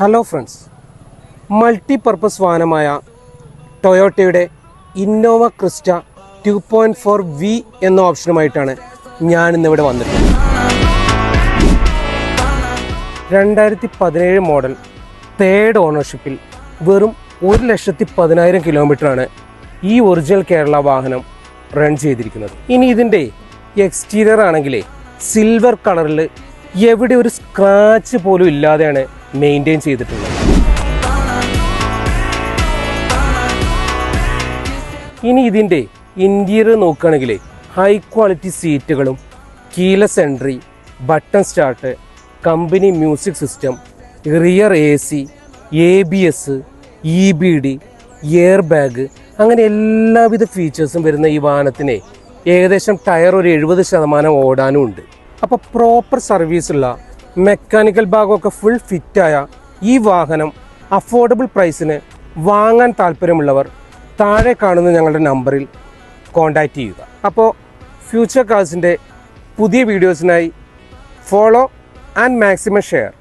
Hello friends, multipurpose വാഹനമായ ടൊയോട്ടയുടെ Innova Crysta 2.4 V എന്ന ഓപ്ഷനുമായിട്ടാണ് ഞാനിന്നിവിടെ വന്നിട്ടുള്ളത്. 2017 മോഡൽ തേർഡ് ഓണർഷിപ്പിൽ വെറും 1,10,000 കിലോമീറ്ററാണ് ഈ ഒറിജിനൽ കേരള വാഹനം റൺ ചെയ്തിരിക്കുന്നത്. ഇനി ഇതിൻ്റെ എക്സ്റ്റീരിയർ ആണെങ്കിലേ സിൽവർ കളറിൽ എവിടെ ഒരു സ്ക്രാച്ച് പോലും ഇല്ലാതെയാണ് മെയിൻറ്റെയിൻ ചെയ്തിട്ടുള്ളത്. ഇനി ഇതിൻ്റെ ഇൻറ്റീരിയർ നോക്കുകയാണെങ്കിൽ ഹൈ ക്വാളിറ്റി സീറ്റുകളും keyless entry, button start, company music system, rear AC, ABS, EBD, air bag, അങ്ങനെ എല്ലാവിധ ഫീച്ചേഴ്സും വരുന്ന ഈ വാഹനത്തിന് ഏകദേശം ടയർ ഒരു 70% ഓടാനും ഉണ്ട്. അപ്പോൾ പ്രോപ്പർ സർവീസുള്ള മെക്കാനിക്കൽ ഭാഗമൊക്കെ ഫുൾ ഫിറ്റായ ഈ വാഹനം അഫോർഡബിൾ പ്രൈസിന് വാങ്ങാൻ താല്പര്യമുള്ളവർ താഴെ കാണുന്ന ഞങ്ങളുടെ നമ്പറിൽ കോൺടാക്റ്റ് ചെയ്യുക. അപ്പോൾ ഫ്യൂച്ചർ കാർസിൻ്റെ പുതിയ വീഡിയോസിനായി ഫോളോ ആൻഡ് മാക്സിമം ഷെയർ.